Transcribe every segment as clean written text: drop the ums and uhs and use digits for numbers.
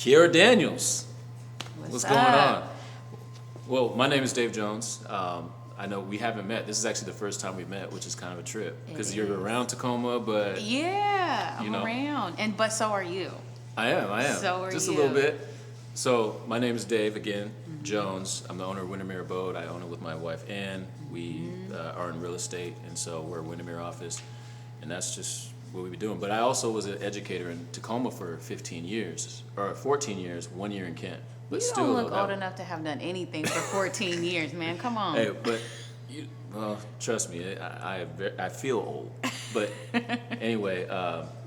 Kiera Daniels. What's going up? on? Well, my name is Dave Jones. I know we haven't met. This is actually the first time we've met, which is kind of a trip because you're around Tacoma, but Yeah, I'm around, but so are you. I am. So are just you. a little bit. So my name is Dave again, Jones. I'm the owner of Windermere Abode. I own it with my wife Ann. We are in real estate, and so we're a Windermere office, and that's just what we be doing. But I also was an educator in Tacoma for 15 years, or 14 years, 1 year in Kent. But You still, don't look old enough to have done anything for 14 years, man. Come on. Hey, but well, trust me, I feel old. But anyway,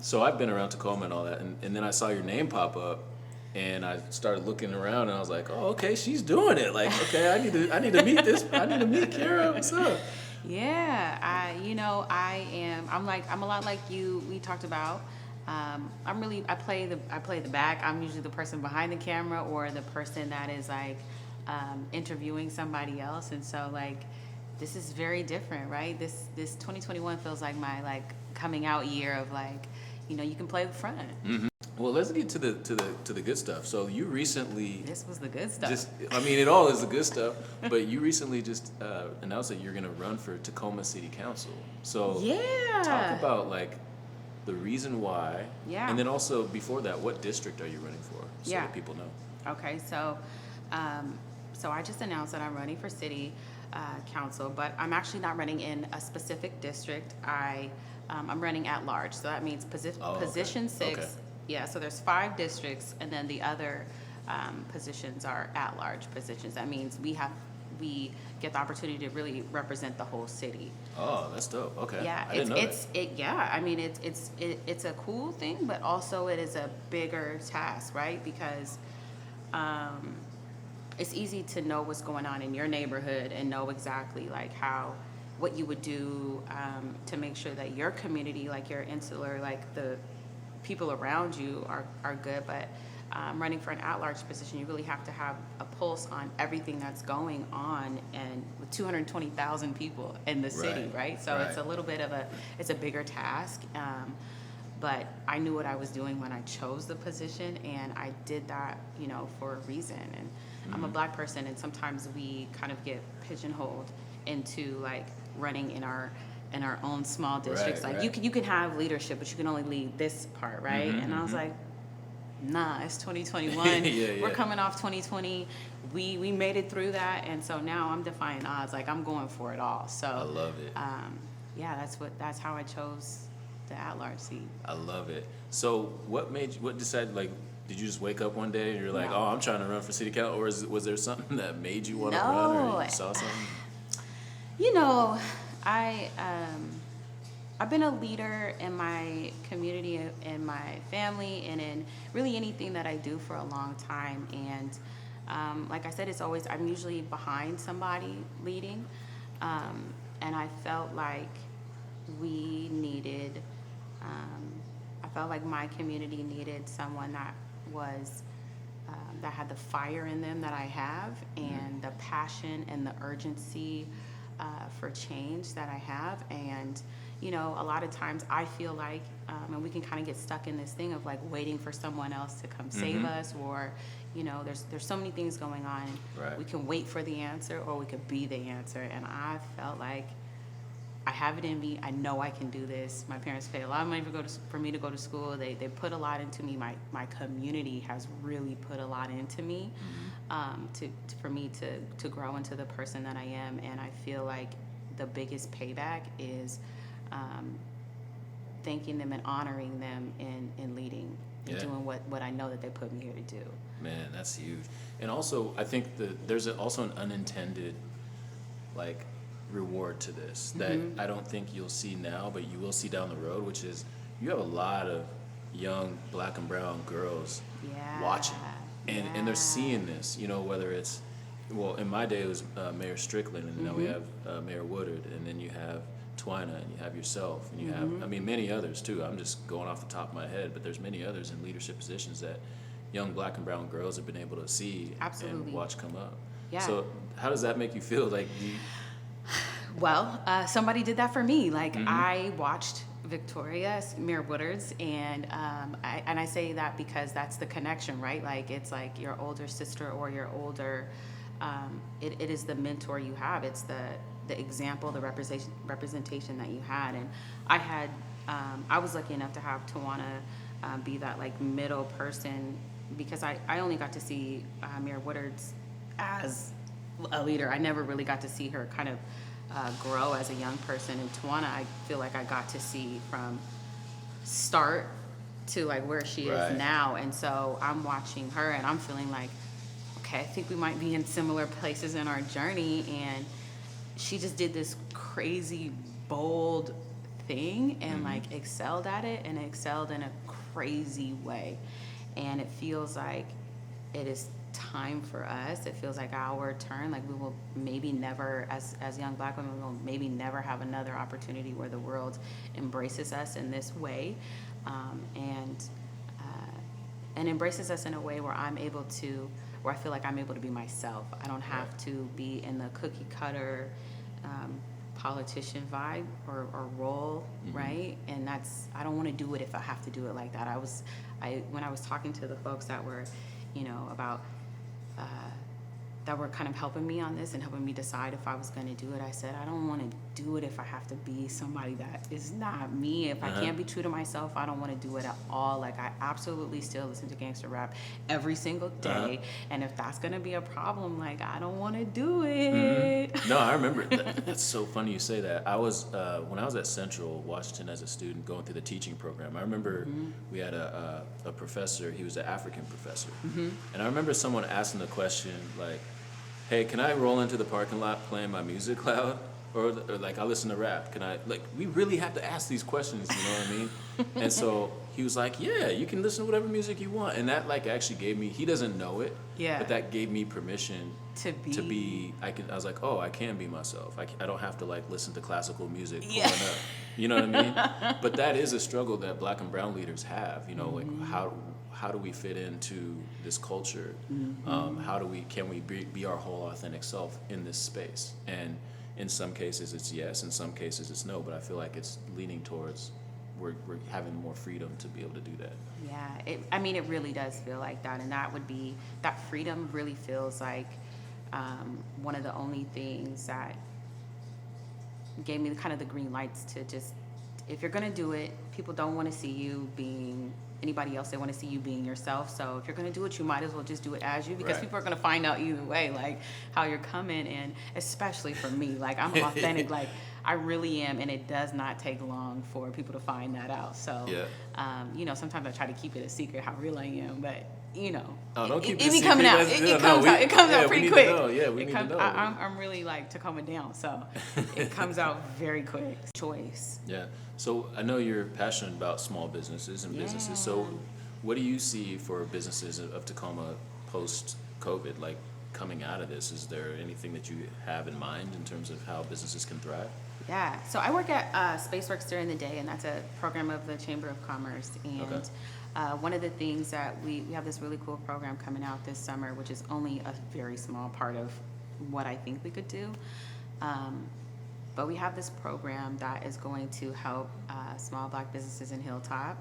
so I've been around Tacoma and all that, and then I saw your name pop up, and I started looking around, and I was like, oh, okay, she's doing it. Like, okay, I need to meet this. I need to meet Kiera. What's up? Yeah, I'm a lot like you. We talked about. I play the back. I'm usually the person behind the camera or the person that is like interviewing somebody else, and so like this is very different, right? This 2021 feels like my like coming out year of like, you can play the front. Mm-hmm. Well, let's get to the good stuff. So you recently This was the good stuff. It all is the good stuff. But you recently just announced that you're going to run for Tacoma City Council. So Yeah. talk about like the reason why. Yeah. And then also before that, what district are you running for? So Yeah. that people know. Okay, so I just announced that I'm running for city council, but I'm actually not running in a specific district. I'm running at large, so that means position 6. Okay. Yeah, so there's 5 districts, and then the other positions are at large positions. That means we get the opportunity to really represent the whole city. Oh, that's dope. Okay. Yeah, I didn't know that. It's a cool thing, but also it is a bigger task, right? Because it's easy to know what's going on in your neighborhood and know exactly like what you would do to make sure that your community, like your insular, like the people around you are good. But running for an at-large position, you really have to have a pulse on everything that's going on, and with 220,000 people in the city, right? So it's a little bit of it's a bigger task. But I knew what I was doing when I chose the position, and I did that, for a reason. And I'm a Black person, and sometimes we kind of get pigeonholed into like running in our own small districts. Right, like you can have leadership, but you can only lead this part, right? And I was like, nah, it's 2021. Yeah. We're coming off 2020. We made it through that, and so now I'm defying odds. Like I'm going for it all. So I love it. That's how I chose the at-large seat. I love it. So what decided, like, did you just wake up one day and you're like, No. oh, I'm trying to run for city council, or was there something that made you want to run, or you saw something? I've been a leader in my community, in my family, and in really anything that I do for a long time. And like I said, I'm usually behind somebody leading. And I felt like we needed, I felt like my community needed someone that was, that had the fire in them that I have, and the passion and the urgency for change that I have. And a lot of times I feel like, and we can kind of get stuck in this thing of like waiting for someone else to come save us, or there's so many things going on. Right. We can wait for the answer, or we could be the answer. And I felt like I have it in me. I know I can do this. My parents paid a lot of money for me to go to school. They put a lot into me. My community has really put a lot into me, for me to grow into the person that I am. And I feel like the biggest payback is thanking them and honoring them in leading and doing what I know that they put me here to do. Man, that's huge. And also, I think there's also an unintended, like, reward to this that I don't think you'll see now, but you will see down the road, which is you have a lot of young Black and brown girls watching, and they're seeing this, whether it's, well, in my day it was Mayor Strickland, and now we have Mayor Woodard, and then you have Twina, and you have yourself, and you have, many others too. I'm just going off the top of my head, but there's many others in leadership positions that young Black and brown girls have been able to see and watch come up. Yeah. So how does that make you feel? Like, Well, somebody did that for me. Like I watched Victoria, Mayor Woodard's, and I say that because that's the connection, right? Like it's like your older sister or your older, it is the mentor you have. It's the example, the representation that you had, and I had, I was lucky enough to have Tawana be that like middle person because I only got to see Mayor Woodard's as a leader. I never really got to see her kind of grow as a young person. And Tawana, I feel like I got to see from start to like where she Right. is now. And so I'm watching her and I'm feeling like, okay, I think we might be in similar places in our journey. And she just did this crazy, bold thing and like excelled at it and excelled in a crazy way. And it feels like it is time for us. It feels like our turn. Like we will maybe never, as young Black women, we will maybe never have another opportunity where the world embraces us in this way, and embraces us in a way where where I feel like I'm able to be myself. I don't have to be in the cookie cutter politician vibe or role, right? And I don't want to do it if I have to do it like that. When I was talking to the folks that were, about that were kind of helping me on this and helping me decide if I was going to do it, I said, I don't want to do it if I have to be somebody that is not me. If I can't be true to myself, I don't want to do it at all. Like, I absolutely still listen to gangster rap every single day. And if that's going to be a problem, like, I don't want to do it. No, I remember. That's so funny you say that. I was, when I was at Central Washington as a student going through the teaching program, I remember we had a professor, he was an African professor. And I remember someone asking the question, like, hey, can I roll into the parking lot playing my music loud? Or like, I listen to rap. Can I, like, we really have to ask these questions, you know what I mean? And so he was like, yeah, you can listen to whatever music you want. And that, like, actually gave me, he doesn't know it, but that gave me permission to be, I was like, oh, I can be myself. I don't have to, like, listen to classical music growing up. You know what I mean? But that is a struggle that Black and brown leaders have, like, how do we fit into this culture? Can we be our whole authentic self in this space? And in some cases it's yes, in some cases it's no, but I feel like it's leaning towards we're having more freedom to be able to do that. Yeah, it really does feel like that, and that freedom really feels like one of the only things that gave me the green lights to just, if you're gonna do it, people don't want to see you being anybody else. They want to see you being yourself. So if you're going to do it, you might as well just do it as you, because people are going to find out either way, like how you're coming. And especially for me, like I'm authentic, like I really am. And it does not take long for people to find that out. So, sometimes I try to keep it a secret how real I am, but don't keep it it be secret. coming out. It comes out pretty quick. We need to know. I'm really like Tacoma down, so it comes out very quick. Choice. Yeah. So I know you're passionate about small businesses and businesses. So what do you see for businesses of Tacoma post-COVID, like coming out of this? Is there anything that you have in mind in terms of how businesses can thrive? Yeah. So I work at Spaceworks during the day, and that's a program of the Chamber of Commerce. And one of the things that we have this really cool program coming out this summer, which is only a very small part of what I think we could do. But we have this program that is going to help small Black businesses in Hilltop.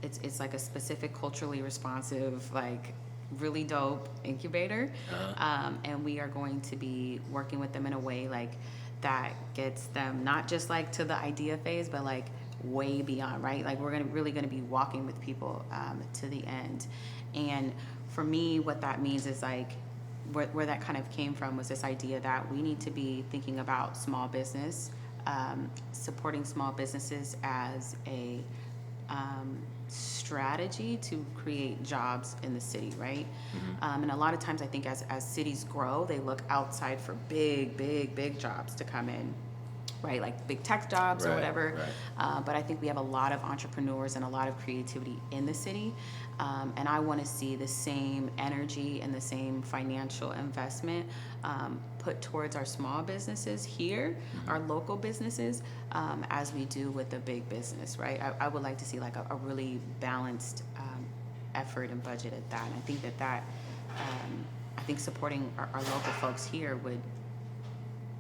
It's like a specific culturally responsive, like really dope incubator. And we are going to be working with them in a way like that gets them not just like to the idea phase, but like way beyond, right? Like we're really gonna be walking with people to the end. And for me, what that means is like, where that kind of came from was this idea that we need to be thinking about small business, supporting small businesses as a strategy to create jobs in the city, right? And a lot of times I think as cities grow, they look outside for big jobs to come in, right? Like big tech jobs or whatever. But I think we have a lot of entrepreneurs and a lot of creativity in the city. And I want to see the same energy and the same financial investment put towards our small businesses here, our local businesses, as we do with the big business, right? I would like to see like a really balanced effort and budget at that. And I think I think supporting our local folks here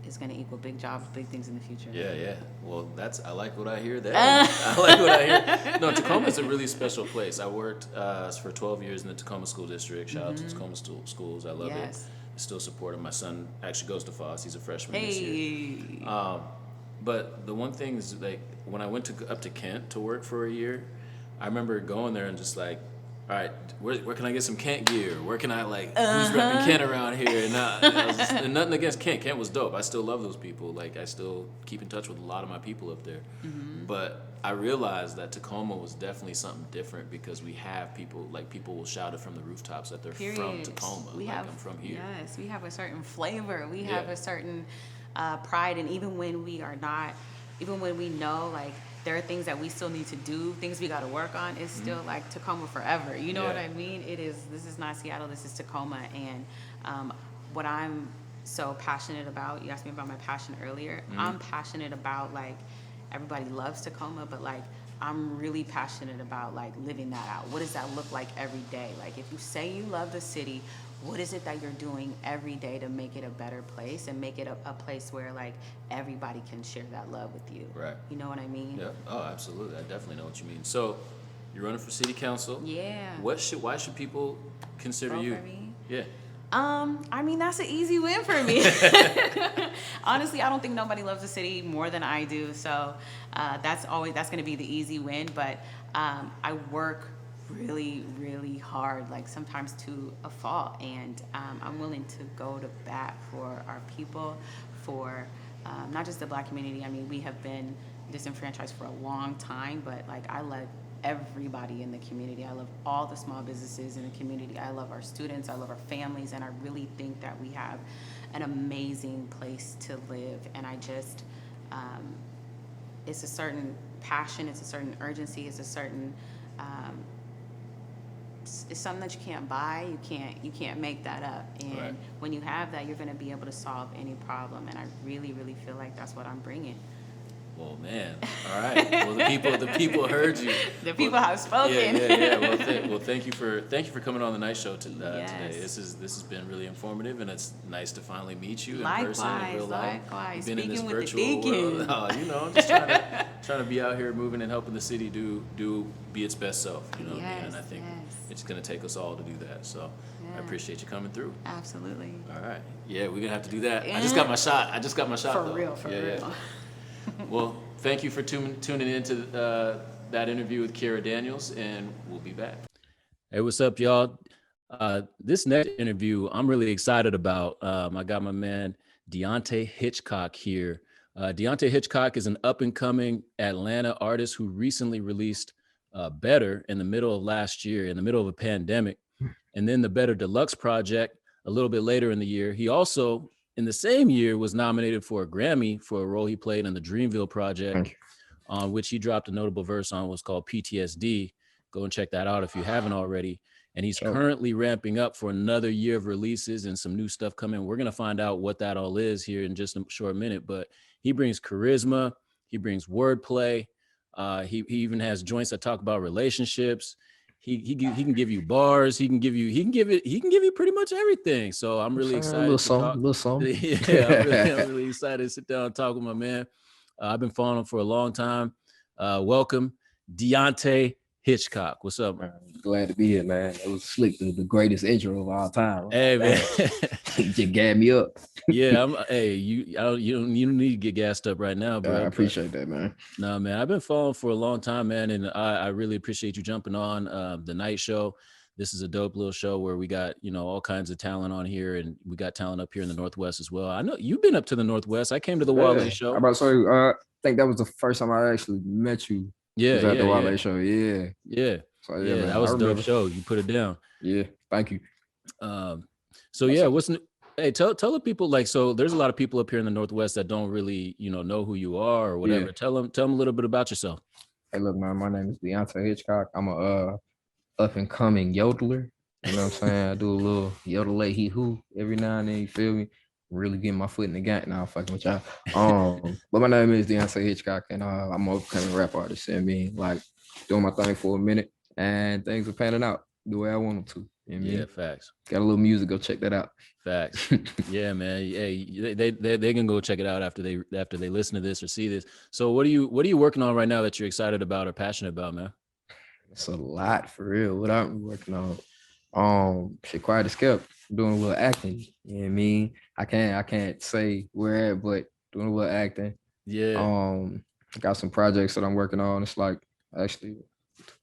is going to equal big jobs, big things in the future. Yeah. Well, I like what I hear there. I like what I hear. No, Tacoma is a really special place. I worked for 12 years in the Tacoma School District. Shout out to Tacoma Schools. I love it. I still support him. My son actually goes to Foss. He's a freshman this year. But the one thing is, like, when I went up to Kent to work for a year, I remember going there and just like, all right, where can I get some Kent gear? Where can I, like, who's repping Kent around here? And nothing against Kent. Kent was dope. I still love those people. Like, I still keep in touch with a lot of my people up there. But I realized that Tacoma was definitely something different because we have people, like, people will shout it from the rooftops that they're from Tacoma. I'm from here. Yes, we have a certain flavor. We have a certain pride. And even when we know, like, there are things that we still need to do, things we got to work on, it's still like Tacoma forever. You know what I mean? This is not Seattle, this is Tacoma. And what I'm so passionate about, you asked me about my passion earlier, I'm passionate about, like, everybody loves Tacoma, but, like, I'm really passionate about, like, living that out. What does that look like every day? Like, if you say you love the city, what is it that you're doing every day to make it a better place and make it a place where, like, everybody can share that love with you? Right. You know what I mean? Yeah. Oh, absolutely. I definitely know what you mean. So, you're running for city council. Yeah. Why should people consider Vote you? for me? Yeah. I mean, that's an easy win for me. Honestly, I don't think nobody loves the city more than I do. So that's going to be the easy win. But I work really, really hard, like sometimes to a fault. And I'm willing to go to bat for our people, for not just the Black community. I mean, we have been disenfranchised for a long time, but, like, I love everybody in the community. I love all the small businesses in the community. I love our students. I love our families. And I really think that we have an amazing place to live. And I just, it's a certain passion, it's a certain urgency, it's a certain, it's something that you can't buy. You can't make that up. And when you have that, you're going to be able to solve any problem. And I really, really feel like that's what I'm bringing. Well, man. All right. Well, the people heard you. The people have spoken. Yeah. Well, thank you for coming on the night show today. This has been really informative, and it's nice to finally meet you in person in real life. Likewise. Been Speaking in this with virtual the deacon. world. I'm just trying to be out here moving and helping the city be its best self. You know what I mean? And I think it's going to take us all to do that. So I appreciate you coming through. Absolutely. All right. Yeah, we're gonna have to do that. I just got my shot. For though. real. Yeah. Well, thank you for tuning into that interview with Kira Daniels, and we'll be back. Hey, what's up, y'all? This next interview, I'm really excited about. I got my man, Deontay Hitchcock here. Deontay Hitchcock is an up-and-coming Atlanta artist who recently released Better in the middle of last year, in the middle of a pandemic, and then the Better Deluxe project a little bit later in the year. He also, in the same year, was nominated for a Grammy for a role he played in the Dreamville project, on which he dropped a notable verse on, was called PTSD. Go and check that out if you haven't already. And he's currently ramping up for another year of releases and some new stuff coming. We're going to find out what that all is here in just a short minute, but he brings charisma. He brings wordplay. He even has joints that talk about relationships. He can give you bars. He can give you pretty much everything. So I'm really excited. Little song. Yeah, I'm really excited to sit down and talk with my man. I've been following him for a long time. Welcome, Deontay Hitchcock. What's up, man? Glad to be here, man. It was slick, the greatest intro of all time. Hey, man. You just gassed me up. Yeah, you don't need to get gassed up right now, bro. I appreciate that, man. No, man, I've been following for a long time, man, and I really appreciate you jumping on the night show. This is a dope little show where we got, all kinds of talent on here, and we got talent up here in the Northwest as well. I know you've been up to the Northwest. I came to the Wale show. I'm about to say, I think that was the first time I actually met you. Yeah, at the Wale show. Yeah. So, man, that was a dope show. You put it down. Yeah, thank you. What's new? Hey, tell the people, like, so there's a lot of people up here in the Northwest that don't really, know who you are or whatever. Yeah. Tell them a little bit about yourself. Hey, look, man, my name is Deontay Hitchcock. I'm a up and coming yodeler. You know what I'm saying? I do a little yodel he who every now and then. You feel me? Really getting my foot in the game. Now I'm fucking with y'all. But my name is Deontay Hitchcock, and I'm a upcoming rap artist. And like doing my thing for a minute, and things are panning out the way I want them to. You know what I Yeah, mean? facts. Got a little music. Go check that out. Facts. Yeah, man. Hey, they can go check it out after they listen to this or see this. So what are you working on right now that you're excited about or passionate about, man? It's a lot for real. What I'm working on. Shit, quiet as kept. Doing a little acting. You know what I mean? I can't say where at, but doing a little acting. Yeah. Got some projects that I'm working on. It's like actually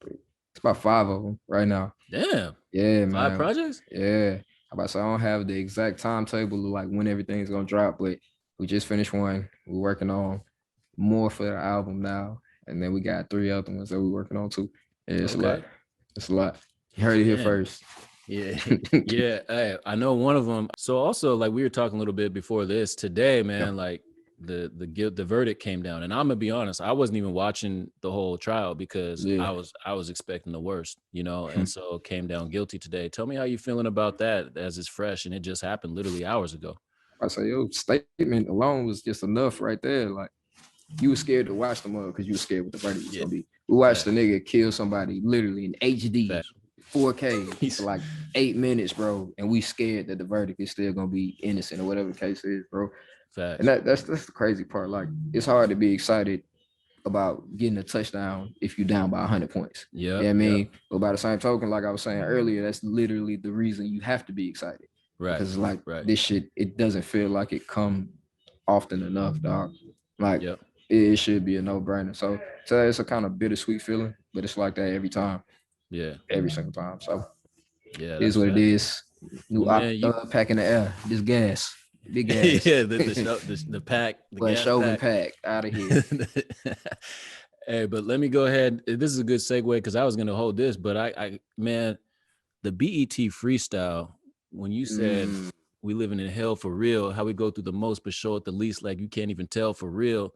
it's about 5 of them right now. Damn. Yeah, 5 man. projects? Yeah. I about to say I don't have the exact timetable of like when everything's gonna drop, but we just finished one. We're working on more for the album now. And then we got 3 other ones that we're working on too. Yeah, it's a lot. Okay. It's a lot. You heard it here Damn. first. Yeah. Yeah. Hey, I know one of them. So also, like we were talking a little bit before this today, man, like the verdict came down. And I'm gonna be honest, I wasn't even watching the whole trial because Yeah. I was expecting the worst, you know, and so it came down guilty today. Tell me how you feeling about that as it's fresh and it just happened literally hours ago. I say your statement alone was just enough right there. Like you were scared to watch the mother because you were scared what the verdict was Yeah. gonna be. We watched the nigga kill somebody literally in HD, Fact. 4K for like 8 minutes, bro, and we scared that the verdict is still gonna be innocent or whatever the case is, bro. Facts. And that's the crazy part. Like it's hard to be excited about getting a touchdown if you're down by 100 points. Yeah. You know what I mean? But by the same token, like I was saying earlier, that's literally the reason you have to be excited. Right. Because it's like Right. this shit, it doesn't feel like it come often enough, dog. Like Yep. it should be a no-brainer. So it's a kind of bittersweet feeling, but it's like that every time, Yeah. every single time. So Yeah. it is That's what it fact. is. New Well, man, pack in the air. This gas. Big gas. yeah, the pack, the But gas Chauvin pack. out of here. Hey, but let me go ahead. This is a good segue because I was gonna hold this, but I man, the BET freestyle, when you said we living in hell for real, how we go through the most but show it the least, like you can't even tell for real.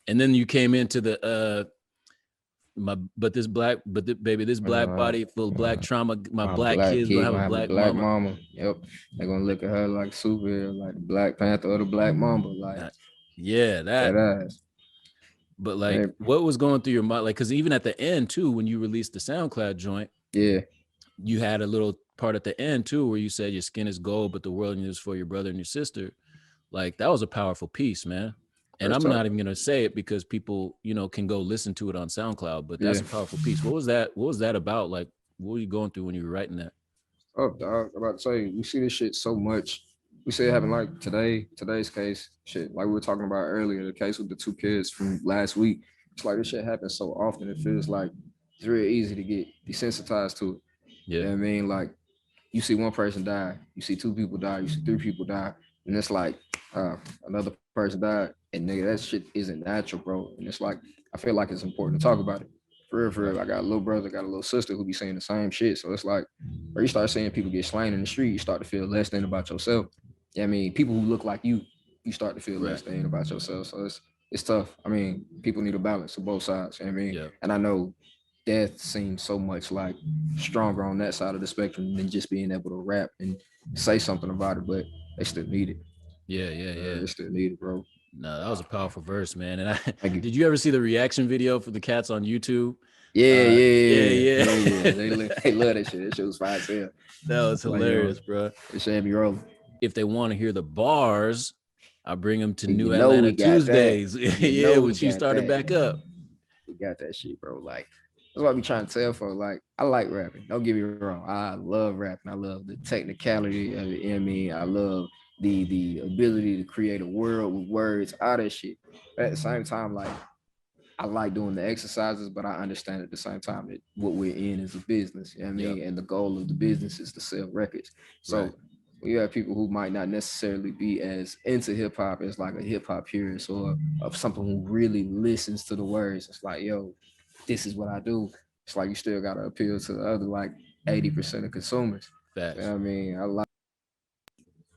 And then you came into the this black body full of black trauma, my black black kids kid gonna have gonna a have a black black mama. mama. Yep. They're gonna look at her like superhero, like the Black Panther or the Black Mamba. Like Yeah, that ass. But like, Hey, what was going through your mind? Like, because even at the end too, when you released the SoundCloud joint, yeah. you had a little part at the end too, where you said your skin is gold, but the world is for your brother and your sister. Like that was a powerful piece, man. And First I'm talk. not even gonna say it because people, you know, can go listen to it on SoundCloud. But that's Yeah. a powerful piece. What was that? What was that about? Like, what were you going through when you were writing that? Oh, dog. I'm about to say, we see this shit so much. We see it happen like today's case, shit, like we were talking about earlier, the case with the 2 kids from last week. It's like this shit happens so often. It feels like it's real easy to get desensitized to it. Yeah. You know what I mean? Like you see one person die, you see 2 people die, you see 3 people die, and it's like another person died, and nigga, that shit isn't natural, bro. And it's like I feel like it's important to talk about it. For real. I got a little brother, got a little sister who be saying the same shit. So it's like, or you start seeing people get slain in the street, you start to feel less than about yourself. Yeah, I mean, people who look like you start to feel less than about yourself. So it's tough. I mean, people need a balance of both sides. You know what I mean? Yeah. And I know death seems so much like stronger on that side of the spectrum than just being able to rap and say something about it, but they still need it. Yeah. They still need it, bro. No, that was a powerful verse, man. And Thank you. did you ever see the reaction video for the cats on YouTube? Yeah. They love that shit. That shit was fire as hell. That was hilarious, bro. It should be rolling. If they want to hear the bars, I bring them to You New know Atlanta we got Tuesdays. that. Yeah, we when she got started that. back up. We got that shit, bro. Like that's what I be trying to tell folks. Like I like rapping. Don't get me wrong. I love rapping. I love the technicality of it. You know what I mean? I love the ability to create a world with words, all that shit. But at the same time, like I like doing the exercises, but I understand at the same time that what we're in is a business. You know what I mean? Yep. And the goal of the business is to sell records. So Right. when you have people who might not necessarily be as into hip hop as like a hip hop purist or of someone who really listens to the words, it's like, yo, this is what I do. It's like you still gotta appeal to the other like 80% of consumers. Facts. You know what I mean?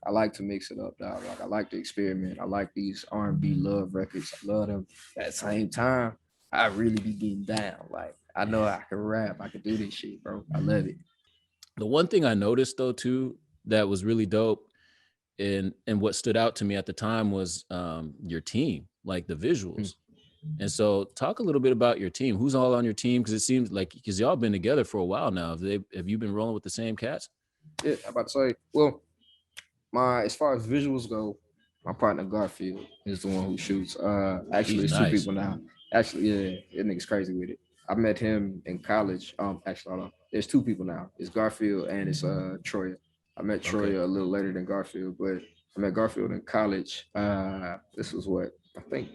I like to mix it up, dog. Like I like to experiment. I like these R&B love records. I love them. At the same time, I really be getting down. Like I know I can rap. I can do this shit, bro. I love it. The one thing I noticed though too that was really dope and what stood out to me at the time was your team, like the visuals. And so talk a little bit about your team. Who's all on your team? Because it seems like, because y'all been together for a while now. Have you been rolling with the same cats? Yeah, I'm about to say, well, my as far as visuals go, my partner Garfield is the one who shoots. Actually, He's it's two nice. people now. Actually, yeah, that nigga's crazy with it. I met him in college. Actually, hold on. There's two people now. It's Garfield and it's Troya. I met Okay. Troya a little later than Garfield, but I met Garfield in college. This was what I think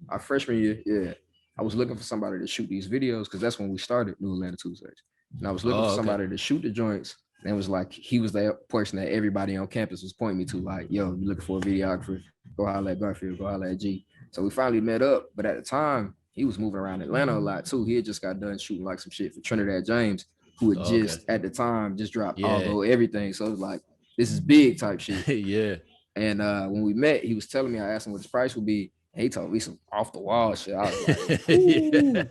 our freshman year. Yeah, I was looking for somebody to shoot these videos because that's when we started New Atlanta Tuesdays. And I was looking for Oh, okay. somebody to shoot the joints. And it was like he was that person that everybody on campus was pointing me to, like, yo, you looking for a videographer, go holler at Garfield, go holler at G. So we finally met up. But at the time, he was moving around Atlanta a lot too. He had just got done shooting like some shit for Trinidad James, who had Oh, okay. just at the time just dropped All Yeah. Go Everything. So it was like, this is big type shit. Yeah. And when we met, he was telling me, I asked him what his price would be. And he told me some off the wall shit. I was like, Yeah. ooh,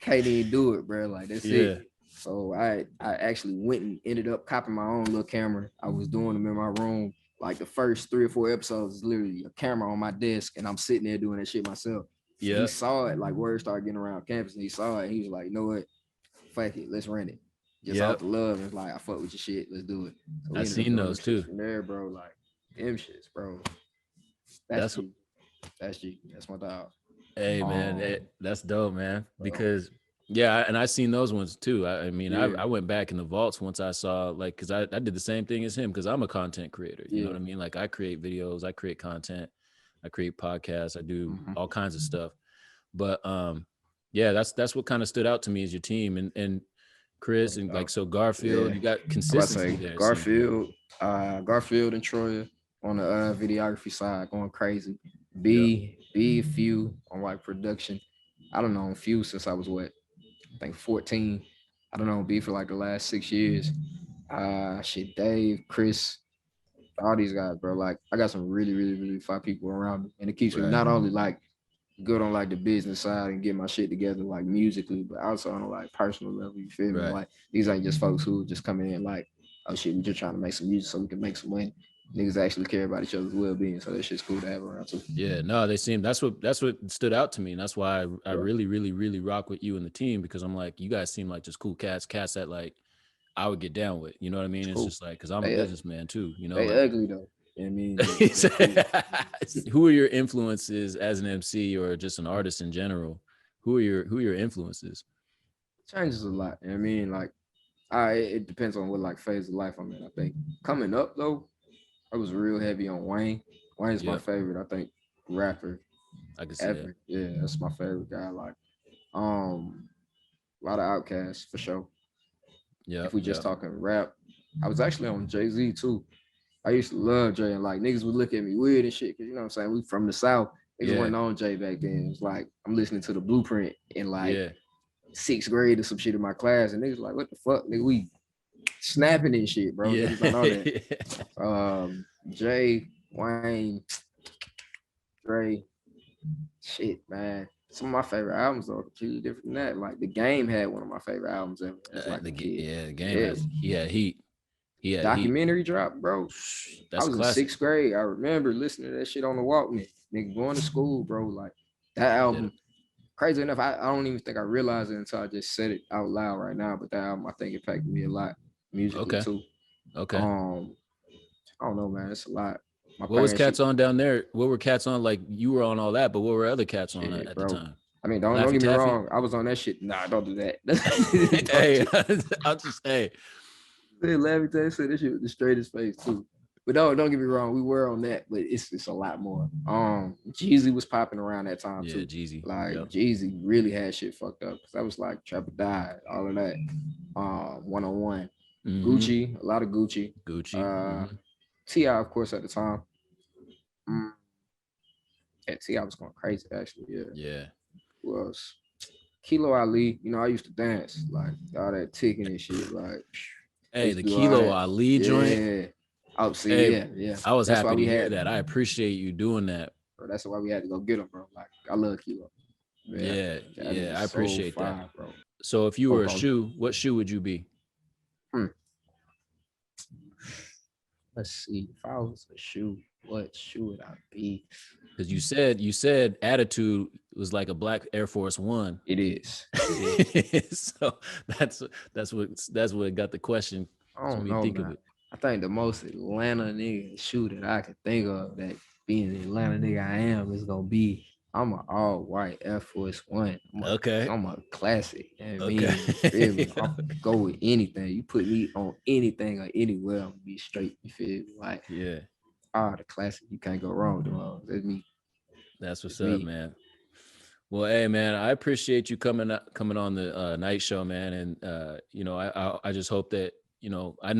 can't even do it, bro. Like, that's Yeah. it. So I actually went and ended up copying my own little camera. I was doing them in my room. Like the first 3 or 4 episodes is literally a camera on my desk, and I'm sitting there doing that shit myself. And he Yeah. saw it, like word started getting around campus, and he saw it. And he was like, you know what? Fuck it, let's rent it. Just Yep. off the love. And it's like, I fuck with your shit. Let's do it. So we I ended up seen doing those them too. shits from there, bro. Like them shits, bro. That's G. That's G. That's my dog. Hey man, that's dope, man. Bro. Because yeah, and I seen those ones too. I mean, Yeah. I went back in the vaults once I saw, like, because I did the same thing as him, because I'm a content creator. You know Yeah. what I mean? Like, I create videos, I create content, I create podcasts, I do all kinds of stuff. But yeah, that's what kind of stood out to me is your team and Chris and like, so Garfield, Yeah. you got I'm about to consistency say there. It seems like. Garfield and Troya on the videography side going crazy. Yep. B few on like production. I don't know, few since I was what, I think 14. I don't know, B for like the last 6 years. Shit, Dave, Chris, all these guys, bro. Like I got some really, really, really fine people around me. And it keeps me Right. not only like good on like the business side and get my shit together like musically, but also on a like personal level. You feel me? Right. Like these ain't just folks who just come in like, oh shit, we just trying to make some music so we can make some money. Niggas actually care about each other's well being, so that shit's cool to have around too. Yeah, no, they seem that's what stood out to me, and that's why I really, really, really rock with you and the team, because I'm like, you guys seem like just cool cats that like I would get down with. You know what I mean? It's Cool. just like, because I'm a businessman too. You know, They like ugly though. I mean, cool. who are your influences as an MC or just an artist in general? Who are your influences? Changes a lot. I mean, like, it depends on what like phase of life I'm in. I think coming up though, I was real heavy on Wayne. Wayne's my favorite, I think, rapper I can see ever. that. Yeah, that's my favorite guy. Like, a lot of Outcasts for sure. Yeah, If we just talking rap, I was actually on Jay-Z too. I used to love Jay, and like niggas would look at me weird and shit, cause you know what I'm saying, we from the South. Niggas weren't on Jay back then. It's like I'm listening to the Blueprint in like 6th grade or some shit in my class, and niggas like, what the fuck, nigga, we snapping and shit, bro. Yeah. Niggas don't know that. Jay, Wayne, Dre, shit, man. Some of my favorite albums are completely different than that. Like The Game had one of my favorite albums ever. It's like the kid. game has he had heat. He had Documentary heat. drop, bro. That's I was classic. in 6th grade. I remember listening to that shit on the Walkman. Nigga going to school, bro. Like that album. Crazy enough, I don't even think I realized it until I just said it out loud right now. But that album, I think, impacted me a lot musically too. Okay. I don't know, man. It's a lot. What was cats on down there? What were cats on? Like you were on all that, but what were other cats on at the time? I mean, don't get me wrong. I was on that shit. Nah, don't do that. Hey, I'll just say. Laffy Taffy said this shit with the straightest face too. But don't get me wrong, we were on that, but it's a lot more. Jeezy was popping around that time too. Jeezy. Like Jeezy really had shit fucked up because that was like Trap or Die, all of that. 101. Gucci, a lot of Gucci. T.I., of course, at the time. Yeah, T.I. was going crazy actually. Yeah. Who else? Kilo Ali. You know, I used to dance like all that ticking and shit. Like, hey, the Kilo Ali joint. Yeah. Oh, see, yeah. I was happy to hear that. I appreciate you doing that. Bro, that's why we had to go get him, bro. Like, I love Kilo. Yeah, I appreciate that. Bro. So if you were a shoe, what shoe would you be? Let's see. If I was a shoe, what shoe would I be? Because you said attitude was like a black Air Force One. It is. It is. So that's what got the question. I So don't when you know, think of man. it. I think the most Atlanta nigga shoe that I could think of that being the Atlanta nigga I am is gonna be I'm an all white Air Force One. Okay. I'm a classic. I mean, Okay. you feel me? I'll go with anything. You put me on anything or anywhere, I'm gonna be straight. You feel me? Like Yeah, the classic. You can't go wrong with them. That's me. that's what's It's up, me. man. Well, hey, man, I appreciate you coming on the night show, man. And I just hope that I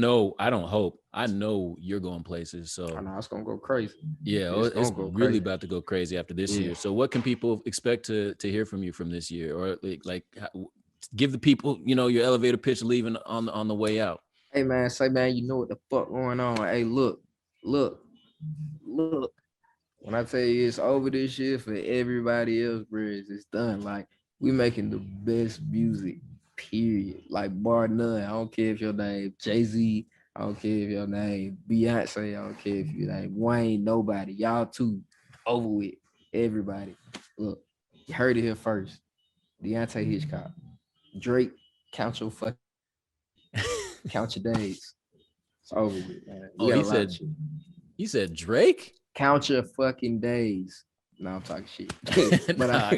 know you're going places. I So know it's gonna go crazy. yeah, It's it's gonna go really crazy. about to go crazy after this Yeah. year. So what can people expect to hear from you from this year, or give the people your elevator pitch leaving on the way out? Hey man, say man, you know what the fuck going on? Hey, look, look. When I tell you it's over this year for everybody else, bro, it's done. Like we making the best music, period. Like bar none. I don't care if your name Jay-Z. I don't care if your name Beyonce. I don't care if your name Wayne. Nobody. Y'all two over with. Everybody. Look, you heard it here first. Deontay Hitchcock. Drake. Count your fucking count your days. It's over with, man. We Oh, got he a lot of said shit. he said Drake. Count your fucking days. No, I'm talking shit. But Nah.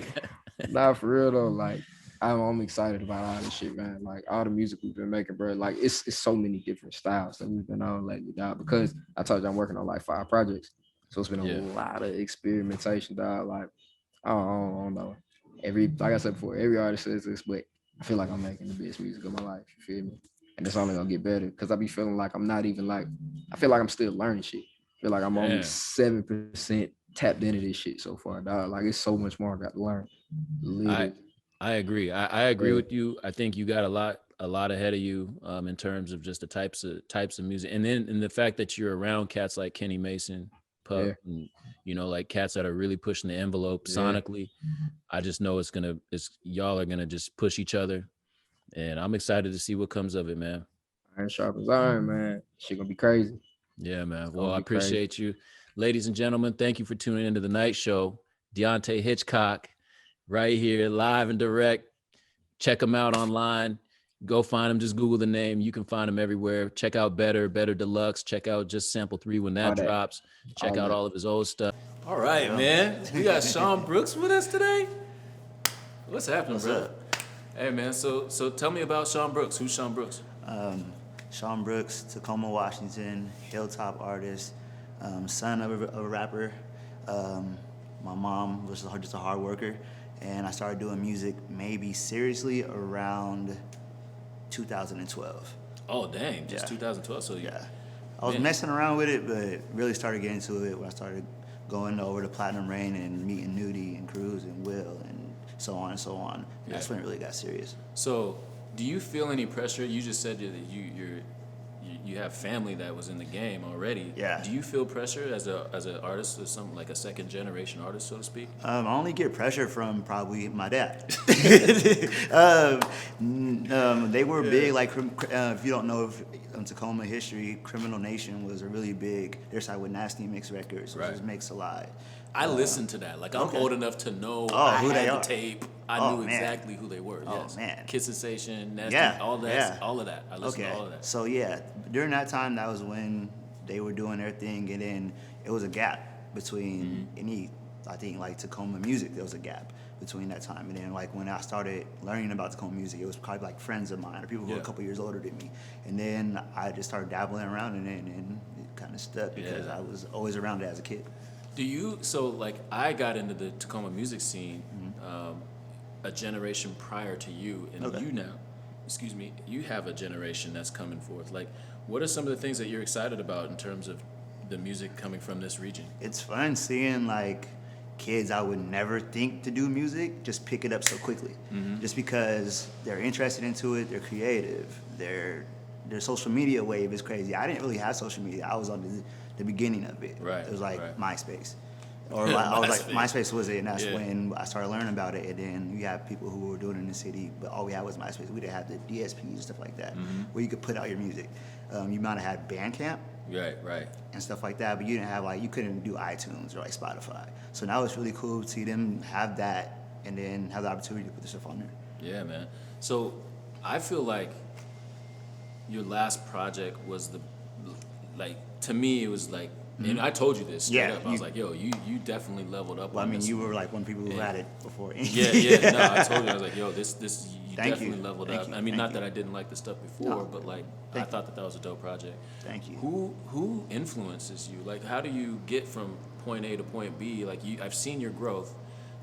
nah, for real though, like I'm excited about all this shit, man. Like all the music we've been making, bro. Like it's so many different styles that we've been on lately, dog. Because I told you I'm working on like 5 projects, so it's been a Yeah. lot of experimentation, dog. Like I don't know. Like I said before, every artist says this, but I feel like I'm making the best music of my life. You feel me? And it's only gonna get better because I be feeling like I'm not even like I feel like I'm still learning shit. I feel like I'm only Yeah. 7% tapped into this shit so far, dog. Like it's so much more I got to learn. Literally. I agree. I agree Yeah. with you. I think you got a lot ahead of you in terms of just the types of music, and then the fact that you're around cats like Kenny Mason, Pup, Yeah. and like cats that are really pushing the envelope Yeah. sonically. I just know y'all are gonna just push each other, and I'm excited to see what comes of it, man. Iron sharp as iron, man. Shit gonna be crazy. Yeah, man. It's Well, gonna I be crazy. appreciate you, ladies and gentlemen. Thank you for tuning into the night show. Deontay Hitchcock, right here, live and direct. Check him out online. Go find him. Just Google the name. You can find him everywhere. Check out Better Deluxe. Check out Just Sample 3 when that All that. drops. Check All out that. all of his old stuff. All right, man. We got Sean Brooks with us today. What's happening, bro? Hey, man. So tell me about Sean Brooks. Who's Sean Brooks? Sean Brooks, Tacoma, Washington, hilltop artist, son of a rapper. My mom was just a hard worker, and I started doing music maybe seriously around 2012. Oh, dang. Just Yeah. 2012. So Yeah. I was Man. messing around with it, but really started getting into it when I started going over to Platinum Rain and meeting Nudie and Cruz and Will and so on and so on. Yeah. That's when it really got serious. So, do you feel any pressure? You just said that you have family that was in the game already. Yeah. Do you feel pressure as an artist or something like a second generation artist, so to speak? I only get pressure from probably my dad. They were big, like, if you don't know of Tacoma history, Criminal Nation was a really big, their side with Nasty Mix Records, which Right. is Mix a Lot. I listened to that. Like I'm okay. old enough to know Oh, I who had they the are. tape. I Oh, knew man. exactly who they were. Oh, Yes. man. Kiss Sensation, Nasty, Yeah, all that, yeah. all of that. I listened to all of that. So yeah, during that time, that was when they were doing their thing, and then it was a gap between any, I think, like Tacoma music. There was a gap between that time, and then like when I started learning about Tacoma music, it was probably like friends of mine or people who were Yeah. a couple years older than me, and then I just started dabbling around in it, and it kind of stuck because Yeah. I was always around it as a kid. Like I got into the Tacoma music scene Mm-hmm. a generation prior to you, and Okay. you now, you have a generation that's coming forth. Like, what are some of the things that you're excited about in terms of the music coming from this region? It's fun seeing like kids I would never think to do music just pick it up so quickly, just because they're interested into it, they're creative, their social media wave is crazy. I didn't really have social media. I was on the beginning of it. Right, It was like right. MySpace. Or I was like, MySpace. MySpace was it, and that's Yeah. when I started learning about it. And then you have people who were doing it in the city, but all we had was MySpace. We didn't have the DSPs and stuff like that, where you could put out your music. You might have had Bandcamp, Right. and stuff like that. But you didn't have you couldn't do iTunes or like Spotify. So now it's really cool to see them have that and then have the opportunity to put their stuff on there. Yeah, man. So I feel like your last project was to me it was like, and I told you this straight Yeah, up. I was like, yo, you definitely leveled up. Well, I on mean, this. you were like one of the people who had it before. Yeah. No, I told you. I was like, yo, this you Thank definitely you. leveled Thank up. you. I mean, Thank not you. that I didn't like the stuff before, No. but like I Thank thought that was a dope project. Thank you. Who influences you? Like, how do you get from point A to point B? Like, I've seen your growth.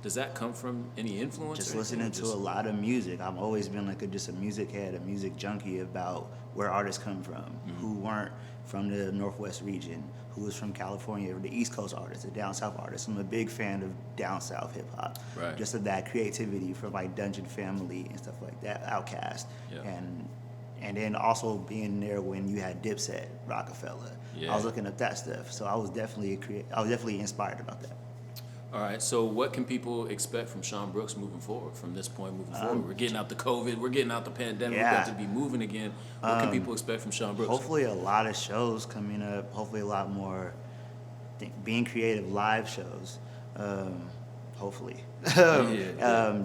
Does that come from any influence? Just or anything, listening or to a lot of music. I've always been like just a music head, a music junkie about where artists come from, who weren't from the Northwest region, who was from California, or the East Coast artists, the down South artists. I'm a big fan of down South hip hop. Right. Just of that creativity from like Dungeon Family and stuff like that, Outkast. Yeah. And then also being there when you had Dipset, Rockefeller. Yeah. I was looking up that stuff. So I was definitely inspired about that. All right, so what can people expect from Sean Brooks moving forward, from this point moving forward? We're getting out the COVID, we're getting out the pandemic, we're Yeah. about to be moving again. What can people expect from Sean Brooks? Hopefully a lot of shows coming up. Hopefully a lot more being creative live shows. Hopefully.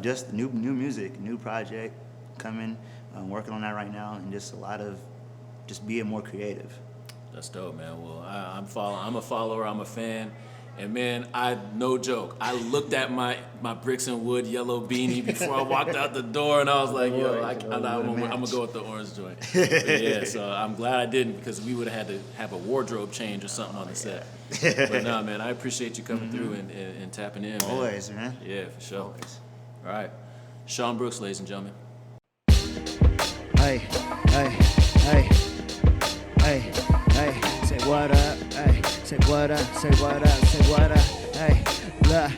Just new music, new project coming. I'm working on that right now, and just a lot of just being more creative. That's dope, man. Well, I'm a follower, I'm a fan. And man, no joke, I looked at my bricks and wood yellow beanie before I walked out the door, and I was like, yo, I'm gonna go with the orange joint. But yeah, so I'm glad I didn't, because we would have had to have a wardrobe change or something on the set. But nah, man, I appreciate you coming through and tapping in, man. Always, man. Yeah, for sure. Always. All right, Sean Brooks, ladies and gentlemen. Hey, say what up, hey, say what up, say what up, say what up, hey, look,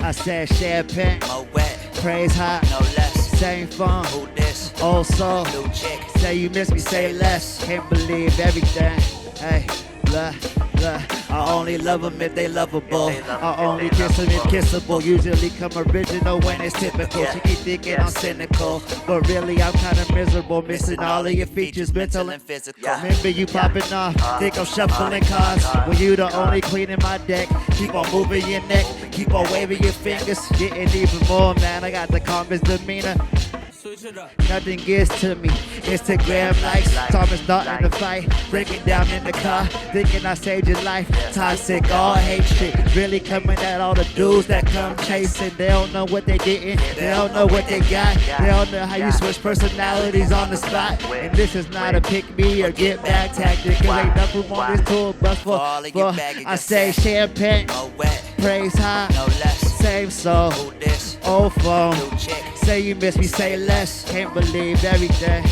I said champagne, More wet, praise high, no less. same phone, Who this? old soul, New chick. say you miss me, say less, can't believe everything, hey, look, I only love them if they lovable, I only kiss them if kissable, usually come original when it's typical, she keep thinking I'm cynical, but really I'm kinda miserable, missing all of your features, mental and physical. remember you popping off, think I'm shuffling cards. When you the only queen in my deck, keep on moving your neck, keep on waving your fingers, getting even more, man. I got the calmest demeanor. Nothing gets to me. Instagram likes, Thomas starting to fight, break it down in the car, thinking I saved your life. Toxic, all hate shit, really coming at all the dudes that come chasing. They don't know what they getting, they don't know what they got, they don't know how you switch personalities on the spot. And this is not a pick me or get back tactic, cause ain't nothing on this tour bus for I say champagne, More wet, praise high, no less. same soul, Who this? old phone. New chick. Say you miss me, say less. Can't believe everything.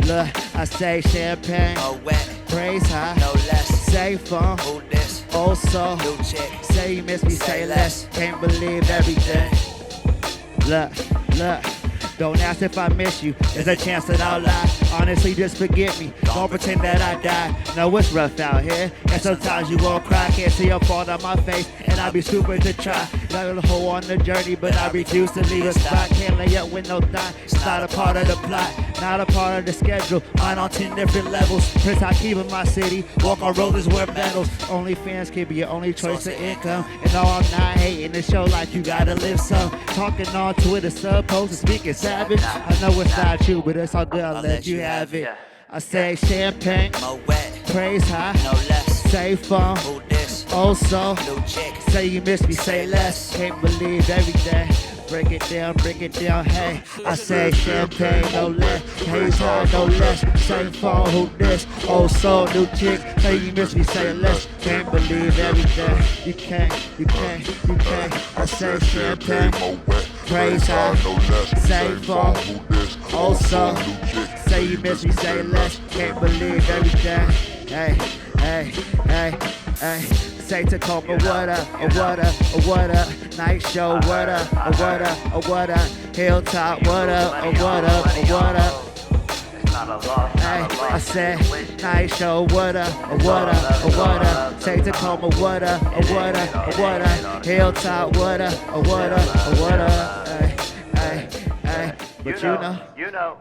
Look, I say champagne, More wet, praise high, no less. same phone, Who this? old soul. New chick. Say you miss me, say less. Can't believe everything. Look, don't ask if I miss you. There's a chance that I'll lie. Honestly, just forget me. Don't pretend that I died. No, it's rough out here, and sometimes you won't cry. Can't see your fault on my face, and I'll be stupid to try. Like a hoe on the journey, but I refuse to leave a spot. Can't lay up with no thought. It's not a part of the plot, not a part of the schedule. Mine on 10 different levels. Prince I keep in my city. Walk on rollers, wear medals. Only fans can be your only choice of income. And no, I'm not hating the show like you gotta live some. Talking on Twitter, sub posts, speaking savage. I know it's not you, but it's all good. I'll let you have it. I say champagne, More wet, praise high, no less. same phone, Who this? old soul. New chick. Say you miss me, say less. Can't believe everything. Break it down, hey. I say champagne, no less. Praise high, no less. Same phone, who this? Old soul, new chick. Say you miss me, say less. Can't believe everything. You can't. I say champagne, praise high, same phone, old soul. Say you miss me, say less. Can't believe everything. Hey. Say Tacoma, what up? Night show, what up? Hilltop, what up? Hey, I said, night show, what up? Say Tacoma, what up? Hilltop, what up? Hey, but you know.